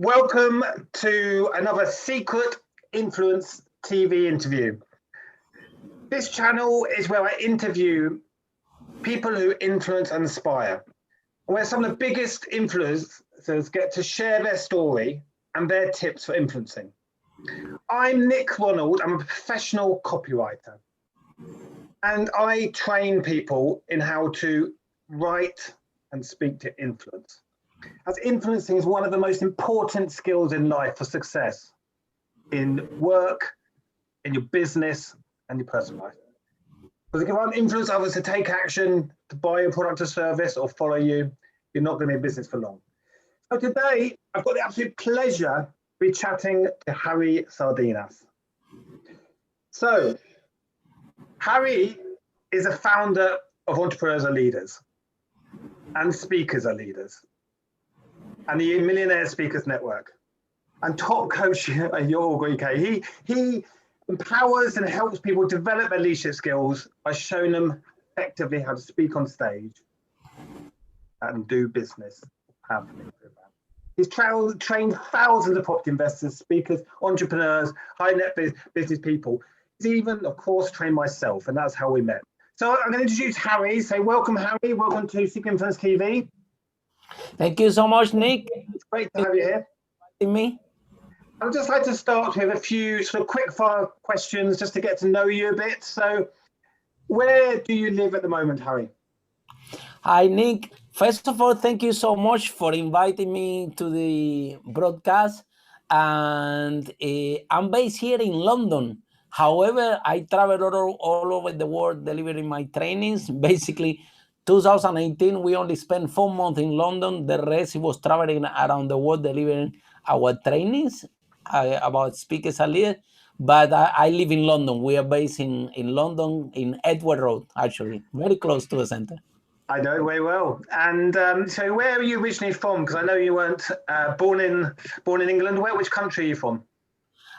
Welcome to another Secret Influence TV interview. This channel is where I interview people who influence and inspire, where some of the biggest influencers get to share their story and their tips for influencing. I'm Nick Ronald. I'm a professional copywriter, and I train people in how to write and speak to influence, as influencing is one of the most important skills in life for success in work, in your business, and your personal life. Because if you can't influence others to take action, to buy your product or service, or follow you, you're not going to be in business for long. So today, I've got the absolute pleasure to be chatting to Harry Sardinas. So, Harry is a founder of Entrepreneurs Are Leaders and Speakers Are Leaders, and the Millionaire Speakers Network, and top coach at your UK. He empowers and helps people develop their leadership skills by showing them effectively how to speak on stage and do business happily. He's trained thousands of property investors, speakers, entrepreneurs, high net business people. He's even, of course, trained myself, and that's how we met. So I'm going to introduce Harry. Say welcome, Harry. Welcome to Secret Influence TV. Thank you so much, Nick. It's great to have you here. Me. I'd just like to start with a few sort of quick fire questions just to get to know you a bit. So where do you live at the moment, Harry? Hi, Nick. First of all, thank you so much for inviting me to the broadcast. And I'm based here in London. However, I travel all over the world delivering my trainings. Basically, 2018, we only spent 4 months in London. The rest was traveling around the world delivering our trainings about speakers and leaders. But I live in London. We are based in London, in Edward Road, actually, very close to the center. I know it very well. And so where are you originally from? Because I know you weren't born in England. Which country are you from?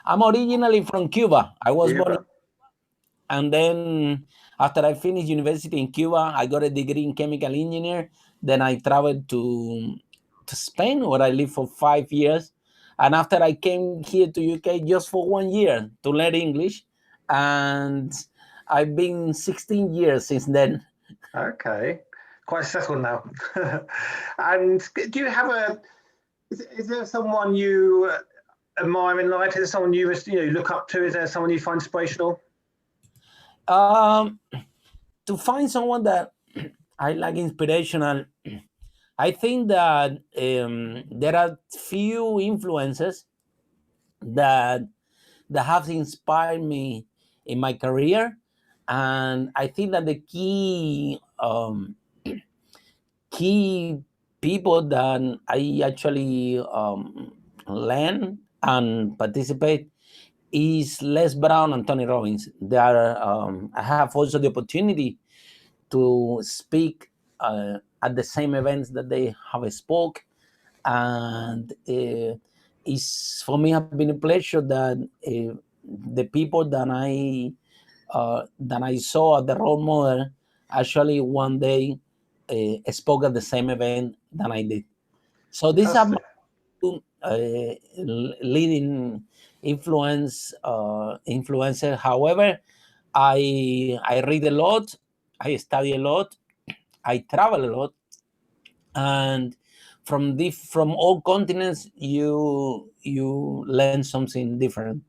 I'm originally from Cuba. I was born in, and then after I finished university in Cuba, I got a degree in chemical engineer. Then I traveled to Spain, where I lived for 5 years. And after I came here to UK just for 1 year to learn English. And I've been 16 years since then. Okay. Quite settled now. And do you have is there someone you admire in life? Is there someone you look up to? Is there someone you find inspirational? To find someone that I like inspirational, I think that there are few influences that have inspired me in my career, and I think that the key people that I actually learn and participate is Les Brown and Tony Robbins. They are, I have also the opportunity to speak at the same events that they have spoke, and it's for me have been a pleasure that the people that I saw at the role model actually one day spoke at the same event that I did. So these are my leading influencer. However, I read a lot, I study a lot, I travel a lot, and from all continents you learn something different.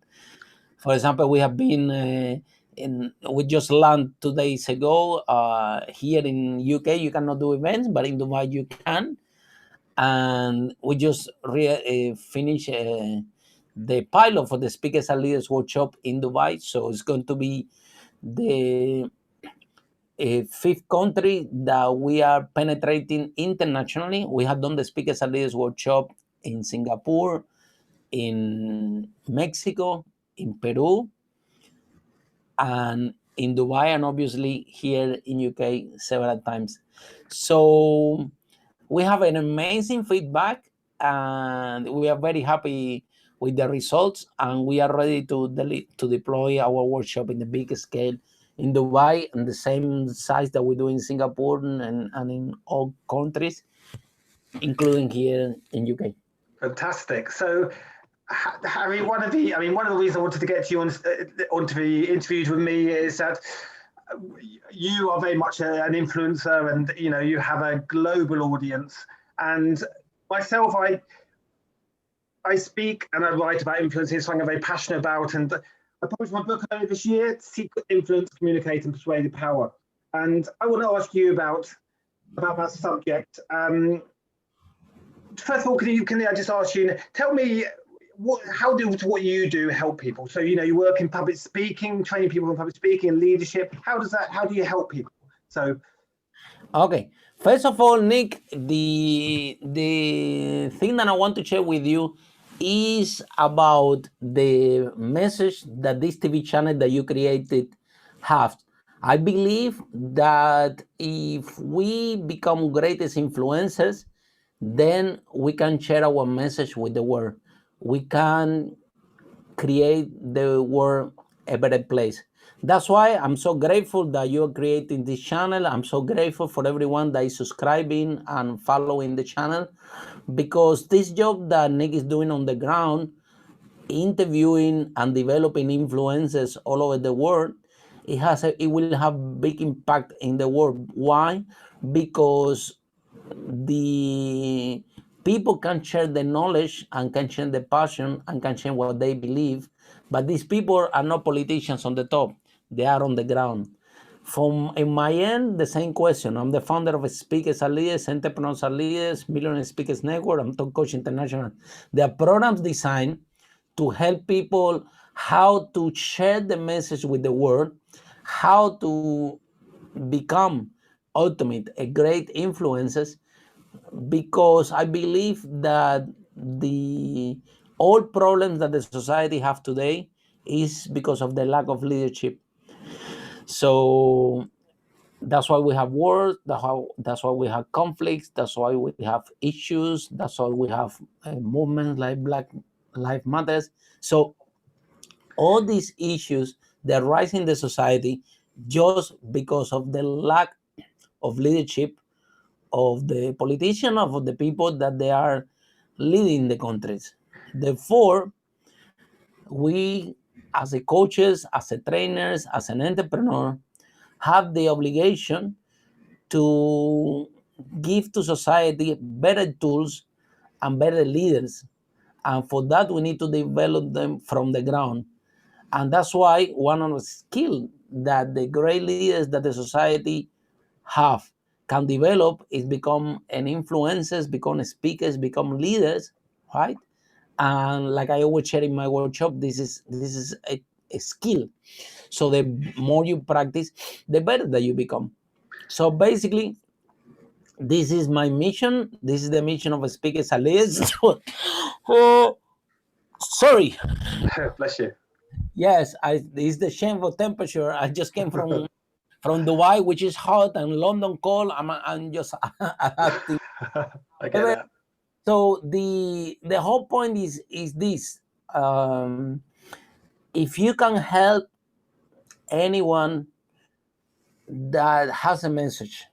For example, we have been we just landed 2 days ago here in UK. You cannot do events, but in Dubai you can. And we just finished the pilot for the Speakers and Leaders Workshop in Dubai. So it's going to be the 5th country that we are penetrating internationally. We have done the Speakers and Leaders Workshop in Singapore, in Mexico, in Peru, and in Dubai, and obviously here in UK several times. So we have an amazing feedback, and we are very happy with the results, and we are ready to deploy our workshop in the big scale in Dubai, and the same size that we do in Singapore and in all countries, including here in UK. Fantastic. So, Harry, one of the reasons I wanted to get you onto the interviews with me is that you are very much an influencer, and you have a global audience. And myself, I speak and I write about influencing, something I'm very passionate about. And I published my book earlier this year, Secret Influence, Communicate and Persuade Power. And I want to ask you about that subject. First of all, can I just ask you, tell me, how what you do help people? So, you work in public speaking, training people in public speaking and leadership. How do you help people? So, okay. First of all, Nick, the thing that I want to share with you is about the message that this TV channel that you created have. I believe that if we become greatest influencers, then we can share our message with the world. We can create the world a better place. That's why I'm so grateful that you're creating this channel. I'm so grateful for everyone that is subscribing and following the channel, because this job that Nick is doing on the ground, interviewing and developing influencers all over the world, it will have big impact in the world. Why? Because the people can share the knowledge and can share the passion and can share what they believe, but these people are not politicians on the top. They are on the ground. From in my end, the same question. I'm the founder of Speakers Are Leaders, Entrepreneurs Are Leaders, Millionaire Speakers Network. I'm Talk Coach International. There are programs designed to help people how to share the message with the world, how to become ultimate, a great influencers, because I believe that the all problems that the society have today is because of the lack of leadership. So that's why we have wars. That's why we have conflicts. That's why we have issues. That's why we have movements like Black Lives Matters. So all these issues, they rise in the society just because of the lack of leadership of the politician, of the people that they are leading the countries. Therefore, we as a coaches, as a trainers, as an entrepreneur, have the obligation to give to society better tools and better leaders. And for that, we need to develop them from the ground. And that's why one of the skills that the great leaders that the society have can develop is become an influencers, become speakers, become leaders, right? And like I always share in my workshop, this is a skill. So the more you practice, the better that you become. So basically, this is my mission. This is the mission of Speakers Are Leaders. Oh, sorry. Bless you. Yes, it's the shameful temperature. I just came from Dubai, which is hot, and London cold. I'm just adapting. I get that. So the whole point is this: if you can help anyone that has a message,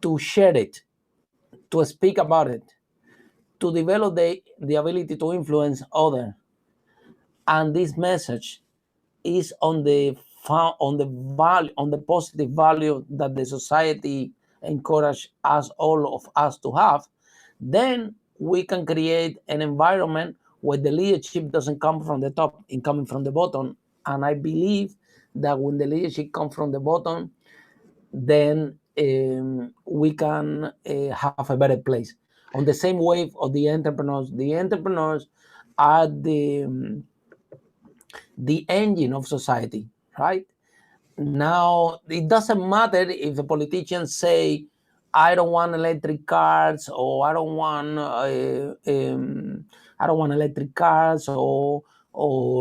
to share it, to speak about it, to develop the ability to influence others, and this message is on the value, on the positive value that the society encourage us, all of us, to have, then we can create an environment where the leadership doesn't come from the top, it coming from the bottom. And I believe that when the leadership comes from the bottom, then we can have a better place. On the same wave of the entrepreneurs are the engine of society, right? Now, it doesn't matter if the politicians say, I don't want electric cars, or I don't want electric cars, or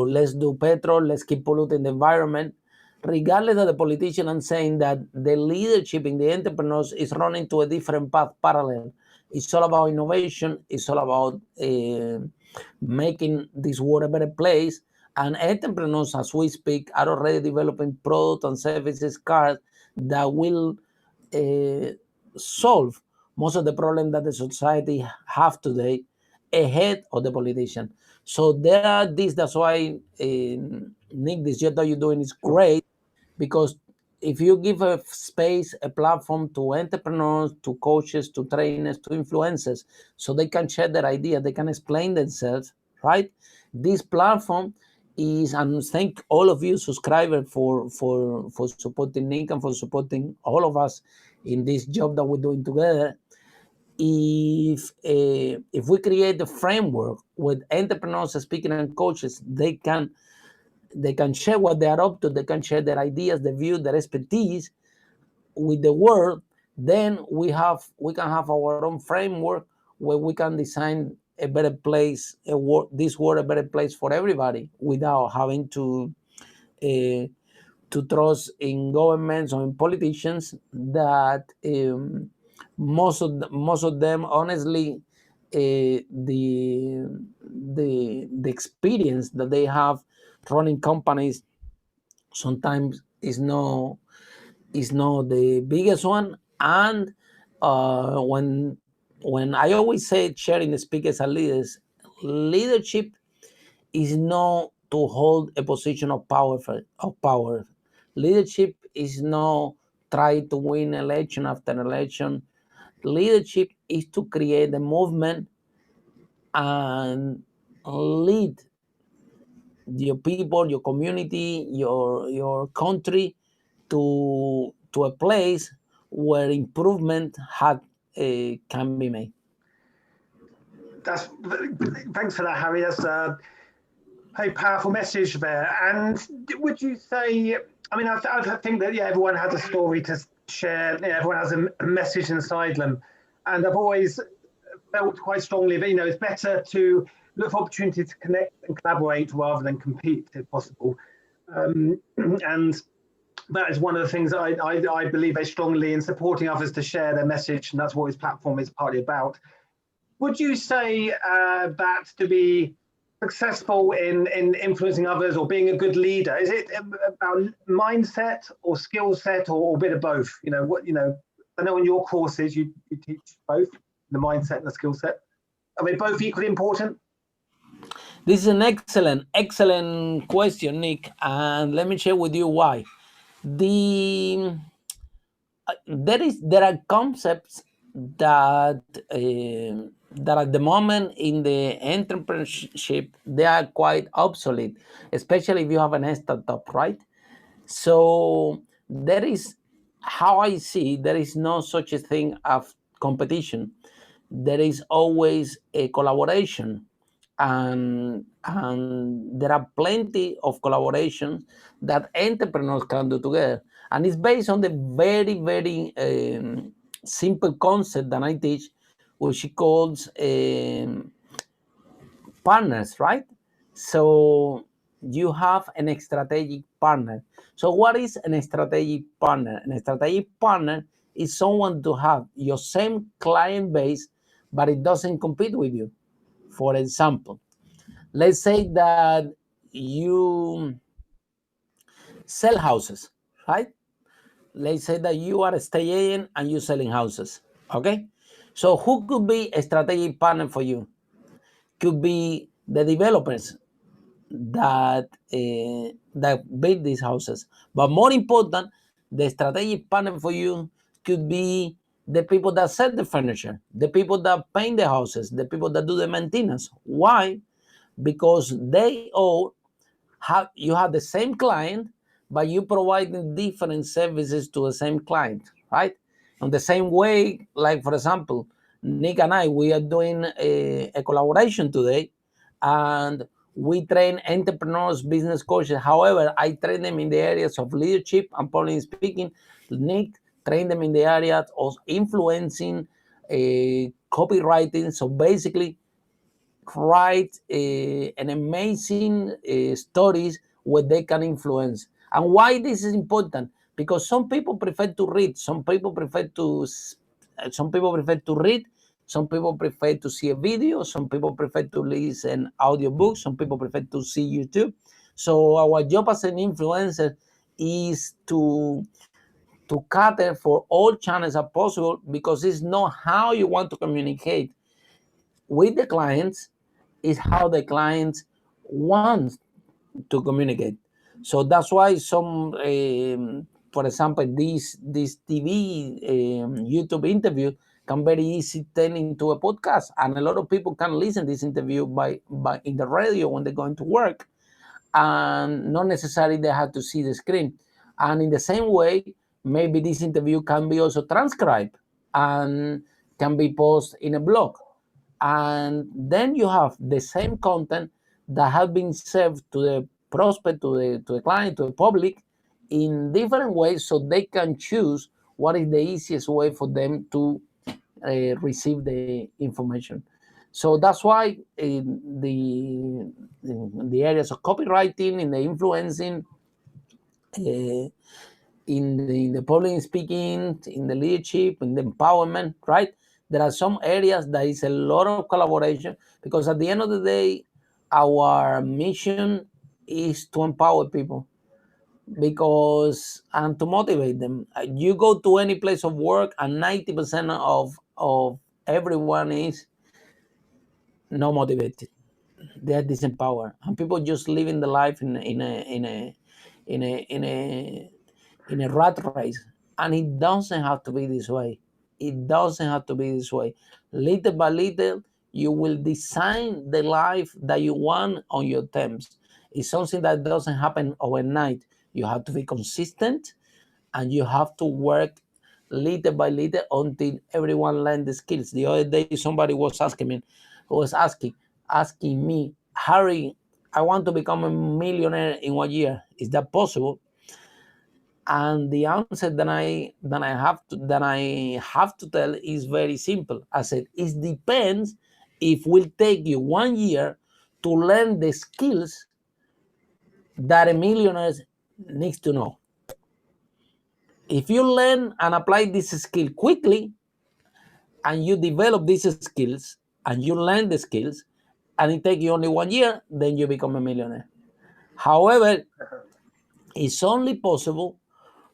let's do petrol, let's keep polluting the environment. Regardless of the politician, I'm saying that the leadership in the entrepreneurs is running to a different path, parallel. It's all about innovation. It's all about making this world a better place. And entrepreneurs, as we speak, are already developing products and services, cars that will solve most of the problems that the society have today. ahead of the politician. So there are this. That's why, Nick, this job that you're doing is great, because if you give a space, a platform to entrepreneurs, to coaches, to trainers, to influencers, so they can share their ideas, they can explain themselves, right? This platform is, and thank all of you subscribers for supporting Nick and for supporting all of us in this job that we're doing together. If we create a framework with entrepreneurs, speaking, and coaches, they can share what they are up to, they can share their ideas, their views, their expertise with the world. Then we can have our own framework where we can design a better place, this world a better place for everybody, without having to trust in governments or in politicians that most of them, honestly, the experience that they have running companies sometimes is not the biggest one. And when I always say, sharing the speakers and leaders, leadership is not to hold a position of power. Leadership is not try to win election after election. Leadership is to create a movement and lead your people, your community, your country to a place where improvement can be made. Thanks for that, Harry. That's a very powerful message there. And would you say, I mean, I think that, everyone has a story to share. Everyone has a message inside them. And I've always felt quite strongly that, it's better to look for opportunities to connect and collaborate rather than compete, if possible. And that is one of the things that I believe very strongly in, supporting others to share their message. And that's what this platform is partly about. Would you say that to be successful in influencing others or being a good leader, is it about mindset or skill set, or a bit of both? I know in your courses you teach both, the mindset and the skill set. Are they both equally important? This is an excellent question, Nick, and let me share with you why. There are concepts that at the moment in the entrepreneurship, they are quite obsolete, especially if you have an startup, right? So there is, how I see, there is no such a thing as competition. There is always a collaboration, and there are plenty of collaborations that entrepreneurs can do together. And it's based on the very, very simple concept that I teach, which is called partners, right? So you have an strategic partner. So what is an strategic partner? An strategic partner is someone to have your same client base, but it doesn't compete with you. For example, let's say that you sell houses, right? Let's say that you are a estate agent and you're selling houses, okay? So who could be a strategic partner for you? Could be the developers that build these houses. But more important, the strategic partner for you could be the people that sell the furniture, the people that paint the houses, the people that do the maintenance. Why? Because you have the same client, but you provide different services to the same client, right? In the same way, like for example, Nick and I, we are doing a collaboration today, and we train entrepreneurs, business coaches. However, I train them in the areas of leadership and public speaking. Nick train them in the areas of influencing, copywriting. So basically, write an amazing stories where they can influence. And why this is important? Because some people prefer to read, some people prefer to read, some people prefer to see a video, some people prefer to listen audiobooks, some people prefer to see YouTube. So our job as an influencer is to cater for all channels as possible, because it's not how you want to communicate. with the clients is how the clients want to communicate. So that's why some, for example, this TV YouTube interview can very easy turn into a podcast, and a lot of people can listen this interview by in the radio when they're going to work, and not necessarily they have to see the screen. And in the same way, maybe this interview can be also transcribed and can be posted in a blog, and then you have the same content that has been served to the prospect, to the client, to the public in different ways, so they can choose what is the easiest way for them to receive the information. So that's why in the areas of copywriting, in the influencing, in the public speaking, in the leadership, in the empowerment, right? There are some areas that is a lot of collaboration, because at the end of the day, our mission is to empower people, because and to motivate them. You go to any place of work, and 90% of everyone is not motivated. They are disempowered, and people just living the life in a rat race. And it doesn't have to be this way. It doesn't have to be this way. Little by little, you will design the life that you want on your terms. It's something that doesn't happen overnight. You have to be consistent, and you have to work little by little until everyone learn the skills. The other day, somebody was asking me, Harry, I want to become a millionaire in 1 year. Is that possible? And the answer that I have to tell is very simple. I said, it depends if will take you 1 year to learn the skills that a millionaire needs to know. If you learn and apply this skill quickly, and you develop these skills, and you learn the skills, and it takes you only 1 year, then you become a millionaire. However, it's only possible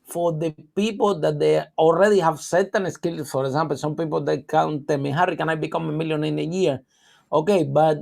for the people that they already have certain skills. For example, some people that can tell me, Harry, can I become a millionaire in a year? Okay, but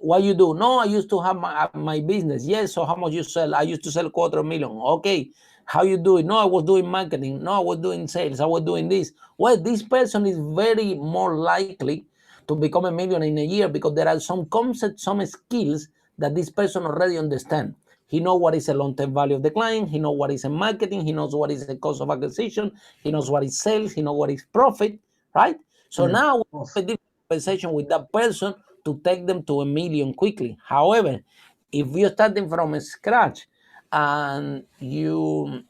what you do? No, I used to have my business. Yes, so how much you sell? I used to sell 250,000. Okay, how you do it? No, I was doing marketing. No, I was doing sales. I was doing this. Well, this person is very more likely to become a millionaire in a year, because there are some concepts, some skills that this person already understands. He knows what is the long-term value of the client. He knows what is in marketing. He knows what is the cost of acquisition. He knows what is sales. He knows what is profit, right? So now we have a different conversation with that person to take them to 1 million quickly. However, if you're starting from scratch and you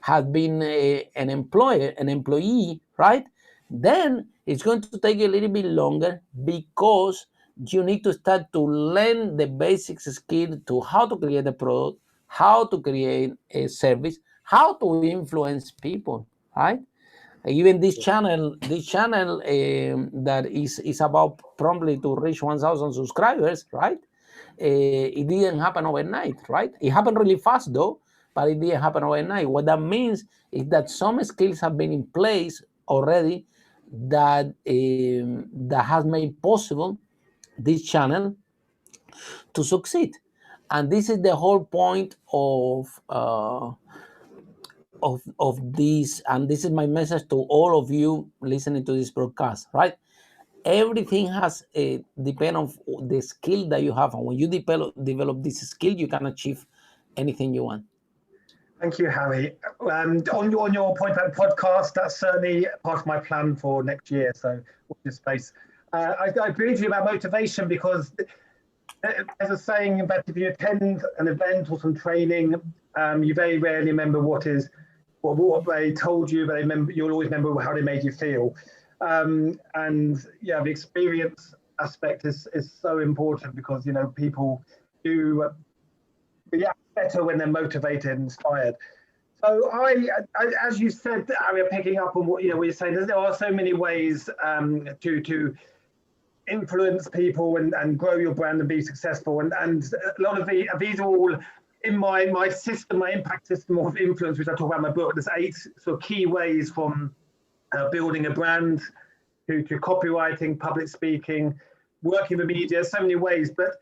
have been an employee, right? Then it's going to take you a little bit longer, because you need to start to learn the basic skill to how to create a product, how to create a service, how to influence people, right? Even this channel that is about promptly to reach 1,000 subscribers, right? It didn't happen overnight, right? It happened really fast though, but it didn't happen overnight. What that means is that some skills have been in place already that that has made possible this channel to succeed. And this is the whole point of this, and this is my message to all of you listening to this broadcast, right? Everything has a depend on the skill that you have, and when you develop this skill, you can achieve anything you want. Thank you, Harry. On your point about the podcast, that's certainly part of my plan for next year. So watch this space. I agree with you about motivation, because there's a saying that if you attend an event or some training, you very rarely remember what they told you, but you'll always remember how they made you feel. And yeah, the experience aspect is so important, because people do react better when they're motivated and inspired. So I as you said, Ari, picking up on what you're saying, there are so many ways to influence people and grow your brand and be successful, and a lot of these are all in my system, my impact system of influence, which I talk about in my book. There's 8 sort of key ways from building a brand, to copywriting, public speaking, working with media, so many ways. But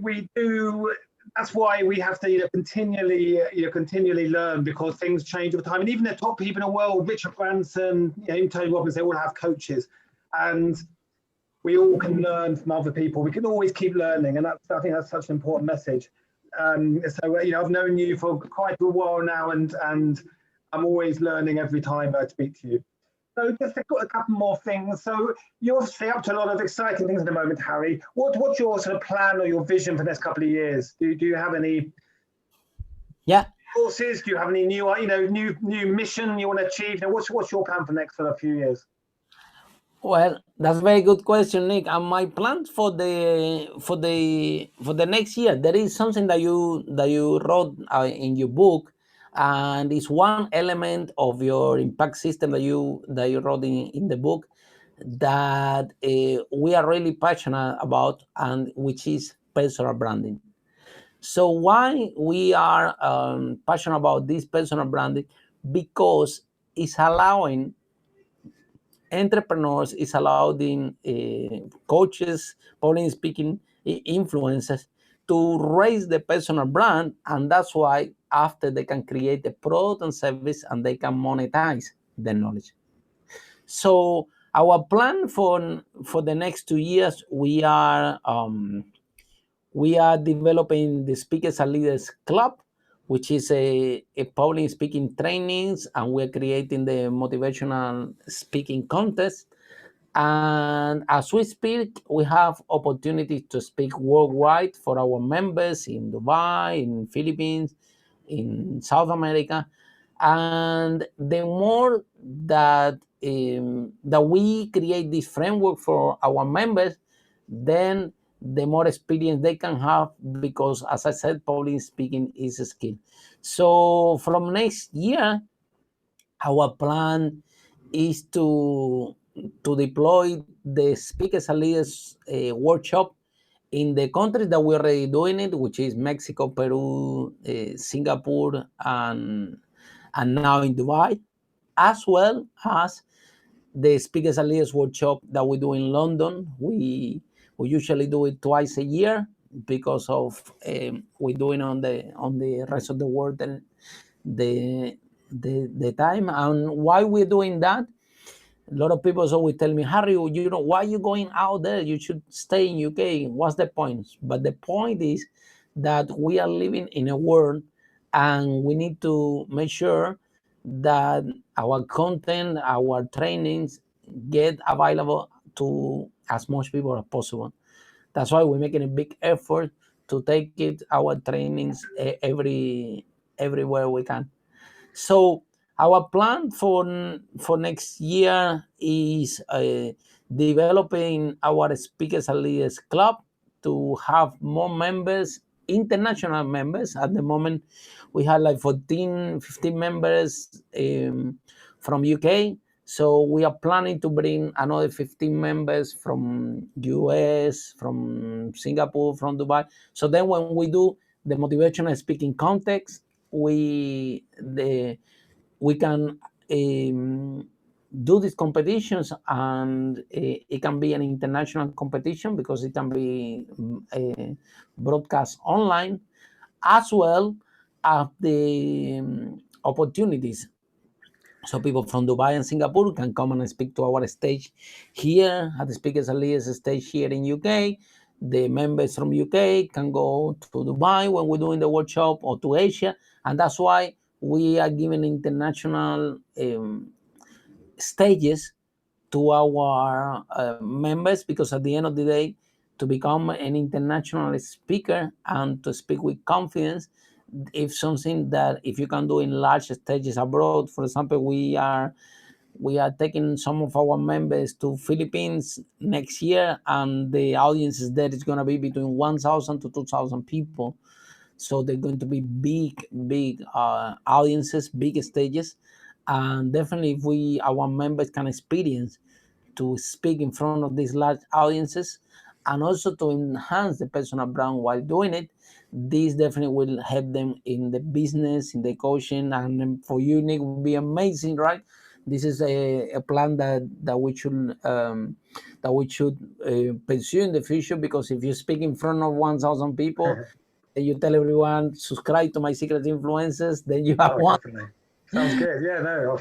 we do. That's why we have to continually learn, because things change over time. And even the top people in the world, Richard Branson, even Tony Robbins, they all have coaches, and we all can learn from other people. We can always keep learning, and I think that's such an important message. So I've known you for quite a while now, and I'm always learning every time I speak to you. So just a couple more things. So you're obviously up to a lot of exciting things at the moment, Harry. What's your sort of plan or your vision for the next couple of years? Do you have any courses? Do you have any new mission you want to achieve? What's your plan for the next sort of few years? Well, that's a very good question, Nick. And my plans for the next year, there is something that you wrote in your book, and it's one element of your impact system that you wrote in the book that we are really passionate about, and which is personal branding. So why we are passionate about this personal branding? Because it's allowing entrepreneurs, is allowing coaches, public speaking influencers to raise the personal brand, and that's why after they can create a product and service and they can monetize the knowledge. So our plan for the next 2 years, we are developing the Speakers and Leaders Club, which is a public speaking trainings, and we're creating the motivational speaking contest. And as we speak, we have opportunities to speak worldwide for our members in Dubai, in Philippines, in South America. And the more that we create this framework for our members, then the more experience they can have, because, as I said, public speaking is a skill. So from next year, our plan is to deploy the Speakers and Leaders workshop in the countries that we're already doing it, which is Mexico, Peru, Singapore, and now in Dubai, as well as the Speakers and Leaders workshop that we do in London. We usually do it twice a year because of we're doing on the rest of the world the time. And why we're doing that, a lot of people always tell me, Harry, why are you going out there? You should stay in UK. What's the point? But the point is that we are living in a world, and we need to make sure that our content, our trainings get available to as much people as possible. That's why we're making a big effort to take our trainings everywhere we can. So our plan for next year is developing our Speakers and Leaders Club to have more members, international members. At the moment, we have like 14, 15 members from UK. So we are planning to bring another 15 members from US, from Singapore, from Dubai. So then when we do the motivational speaking context, we can do these competitions, and it can be an international competition because it can be broadcast online, as well as the opportunities. So people from Dubai and Singapore can come and speak to our stage here at the Speakers and Leaders stage here in UK. The members from UK can go to Dubai when we're doing the workshop, or to Asia, and that's why we are giving international stages to our members, because at the end of the day, to become an international speaker and to speak with confidence, if something that if you can do in large stages abroad. For example, we are taking some of our members to Philippines next year, and the audiences there is going to be between 1,000 to 2,000 people. So they're going to be big audiences, big stages, and definitely if our members can experience to speak in front of these large audiences, and also to enhance the personal brand while doing it, this definitely will help them in the business, in the coaching. And for you, Nick, it would be amazing, right, This is a plan that we should pursue in the future, because if you speak in front of 1,000 people and you tell everyone subscribe to my secret influencers, then you have one. Definitely. Sounds good. Yeah, no.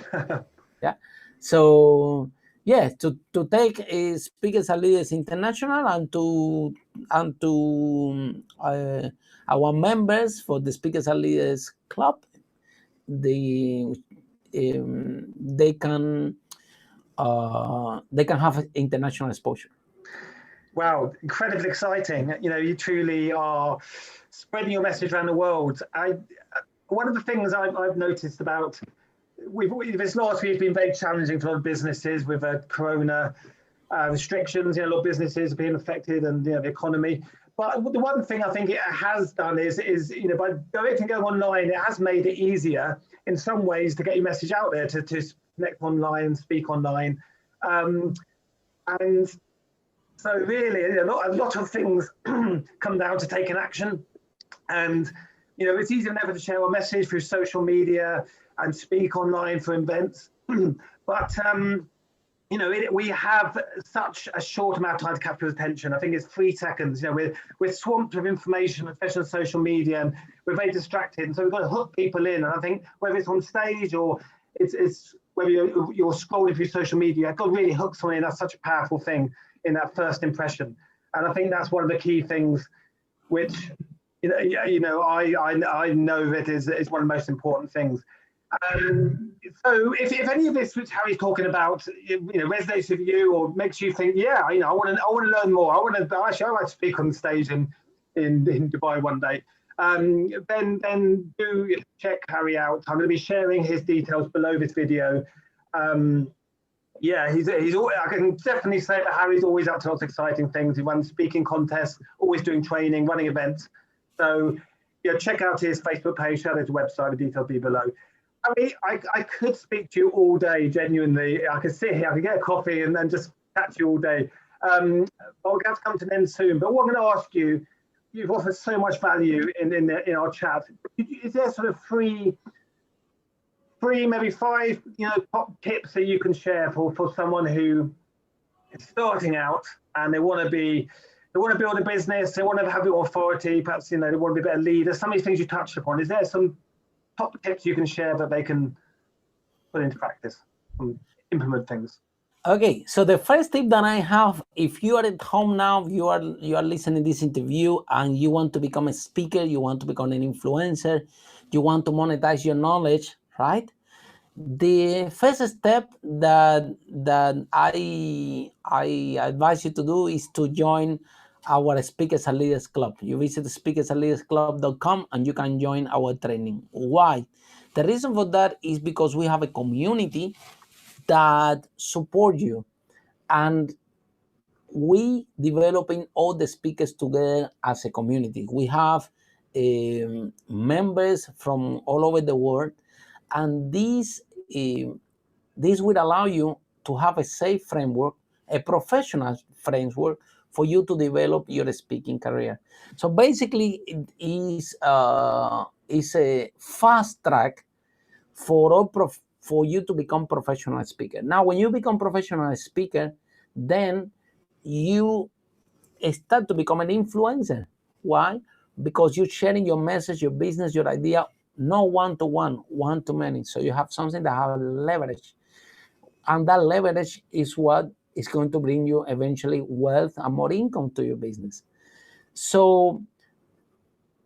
Yeah. So yeah, to take speakers and leaders international, and to our members for the Speakers and Leaders Club, they can have international exposure. Wow, incredibly exciting. You truly are spreading your message around the world. One of the things I've noticed about this last week has been very challenging for a lot of businesses with corona restrictions. A lot of businesses are being affected, and the economy. But the one thing I think it has done is by going online, it has made it easier in some ways to get your message out there, to connect online, speak online, and so really a lot of things come down to taking action. And it's easier than ever to share our message through social media and speak online for events. But we have such a short amount of time to capture attention. I think it's 3 seconds. We're swamped with information, especially on social media, and we're very distracted. And so we've got to hook people in. And I think whether it's on stage or it's whether you're scrolling through social media, you've got to really hook someone in. That's such a powerful thing in that first impression. And I think that's one of the key things, which I know that is one of the most important things. So if any of this, which Harry's talking about, resonates with you or makes you think, yeah, I want to learn more. I want to speak on stage in Dubai one day. Then do check Harry out. I'm going to be sharing his details below this video. Yeah, he's. I can definitely say that Harry's always up to lots of exciting things. He runs speaking contests, always doing training, running events. So check out his Facebook page, share his website. The details be below. I mean, I could speak to you all day, genuinely. I could sit here, I could get a coffee and then just chat to you all day. But we're going to come to an end soon. But what I'm going to ask you, you've offered so much value in our chat. Is there sort of three, maybe 5, top tips that you can share for someone who is starting out and they want to build a business, they want to have your authority, perhaps they want to be a better leader. Some of these things you touched upon. Is there some top tips you can share that they can put into practice and implement things? Okay, so the first tip that I have, if you are at home now, you are listening to this interview and you want to become a speaker, you want to become an influencer, you want to monetize your knowledge, right? The first step that I advise you to do is to join our Speakers and Leaders Club. You visit speakersandleadersclub.com and you can join our training. Why? The reason for that is because we have a community that support you, and we developing all the speakers together as a community. We have members from all over the world, and this will allow you to have a safe framework, a professional framework for you to develop your speaking career. So basically, it is a fast track for you to become professional speaker. Now, when you become professional speaker, then you start to become an influencer. Why? Because you're sharing your message, your business, your idea, not one-to-one, one-to-many. So you have something that has leverage. And that leverage is what is going to bring you eventually wealth and more income to your business. So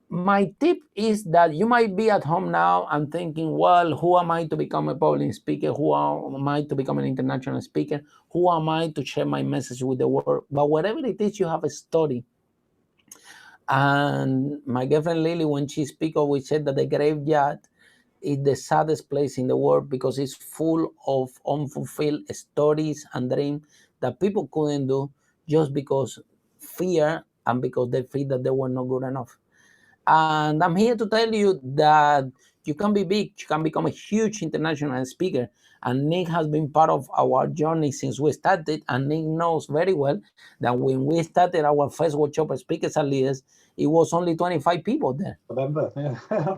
my tip is that you might be at home now and thinking, well, who am I to become a public speaker? Who am I to become an international speaker? Who am I to share my message with the world? But whatever it is, you have a story. And my girlfriend Lily, when she speaks, always said that the graveyard is the saddest place in the world because it's full of unfulfilled stories and dreams that people couldn't do just because fear and because they feel that they were not good enough. And I'm here to tell you that you can be big, you can become a huge international speaker. And Nick has been part of our journey since we started. And Nick knows very well that when we started our first workshop of Speakers and Leaders, it was only 25 people there. Remember, yeah.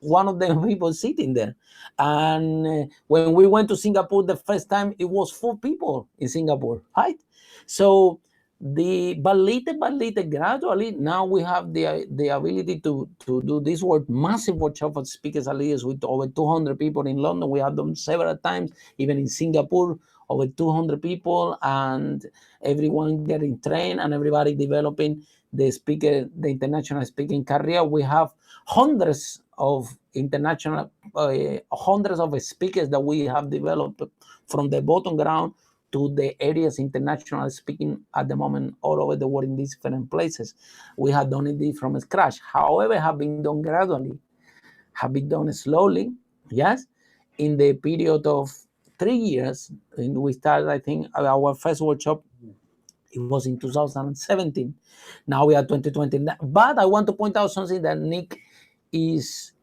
one of the people sitting there. And when we went to Singapore the first time, it was 4 people in Singapore, right? So but little gradually, now we have the ability to do this massive workshop for speakers and leaders with over 200 people in London. We have done several times, even in Singapore, over 200 people, and everyone getting trained and everybody developing the international speaking career. We have hundreds of hundreds of speakers that we have developed from the bottom ground to the areas international speaking at the moment all over the world in these different places. We have done it from scratch. However, have been done gradually, have been done slowly, yes, in the period of 3 years. And we started, I think, our first workshop, it was in 2017. Now we are 2020. But I want to point out something that Nick is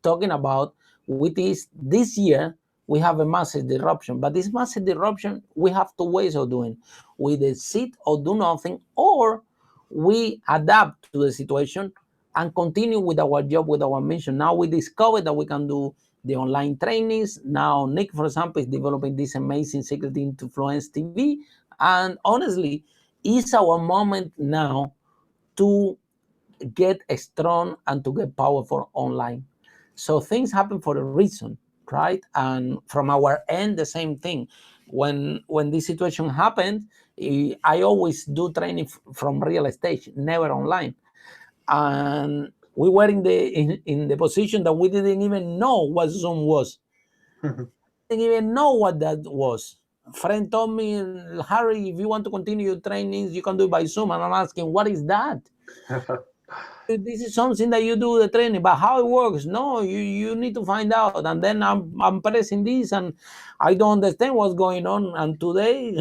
talking about, which is this year we have a massive disruption. But this massive disruption, we have 2 ways of doing. We either sit or do nothing, or we adapt to the situation and continue with our job, with our mission. Now we discovered that we can do the online trainings. Now Nick, for example, is developing this amazing Secret Influence TV. And honestly, it's our moment now to get strong and to get powerful online. So things happen for a reason, right? And from our end, the same thing. When this situation happened, I always do training from real estate, never online. And we were in the position that we didn't even know what Zoom was. Didn't even know what that was. A friend told me, Harry, if you want to continue your trainings, you can do it by Zoom. And I'm asking, what is that? This is something that you do the training, but how it works, no, you need to find out. And then I'm pressing this and I don't understand what's going on. And today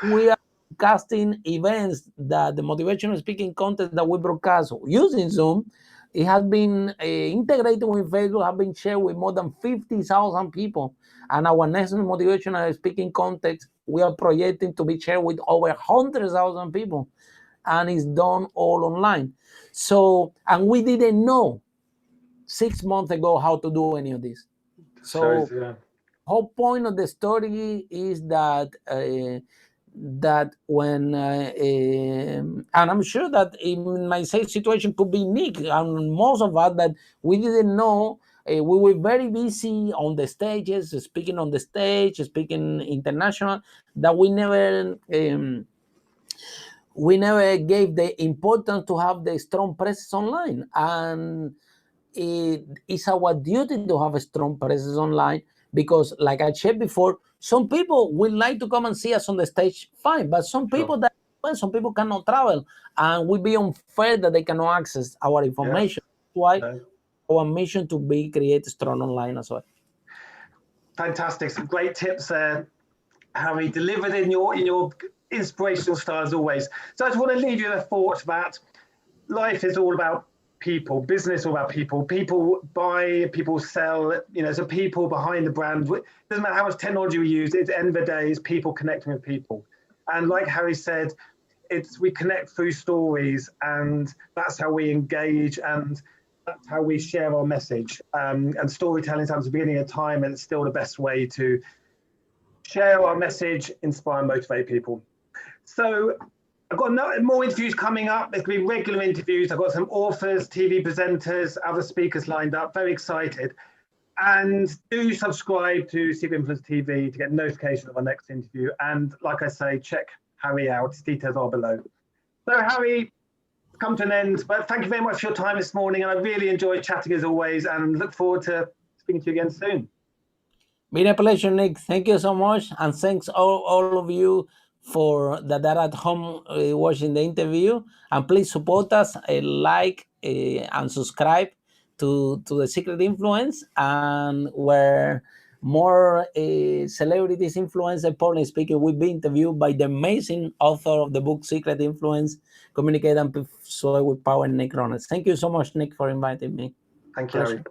we are casting events, that the motivational speaking contest that we broadcast using Zoom, it has been integrated with Facebook, have been shared with more than 50,000 people. And our next motivational speaking contest, we are projecting to be shared with over 100,000 people. And it's done all online. So, and we didn't know 6 months ago how to do any of this. So, whole point of the story is that when and I'm sure that in my same situation could be Nick and most of us, that we didn't know. We were very busy on the stages, speaking on the stage, speaking international, that we never gave the importance to have the strong presence online. And it is our duty to have a strong presence online, because like I said before, some people would like to come and see us on the stage, fine, but some people some people cannot travel, and would be unfair that they cannot access our information. Why our mission to create strong online as well. Fantastic, some great tips there, Harry, delivered in your inspirational style as always. So I just want to leave you with a thought that life is all about people, business all about people. People buy, people sell, so people behind the brand. It doesn't matter how much technology we use, at the end of the day, it's people connecting with people. And like Harry said, we connect through stories, and that's how we engage, and that's how we share our message. And storytelling is at the beginning of time, and it's still the best way to share our message, inspire and motivate people. So I've got more interviews coming up. There's going to be regular interviews. I've got some authors, TV presenters, other speakers lined up. Very excited. And do subscribe to Secret Influence TV to get notification of our next interview. And like I say, check Harry out. His details are below. So Harry, come to an end. But thank you very much for your time this morning. And I really enjoyed chatting as always, and look forward to speaking to you again soon. Been a pleasure, Nick. Thank you so much. And thanks all of you for that are at home watching the interview. And please support us, like and subscribe to the Secret Influence, and where more celebrities, influencers, public speakers will be interviewed by the amazing author of the book Secret Influence, Communicate and Persuade with Power, Nick Ronald. Thank you so much, Nick, for inviting me. Thank you, Harry.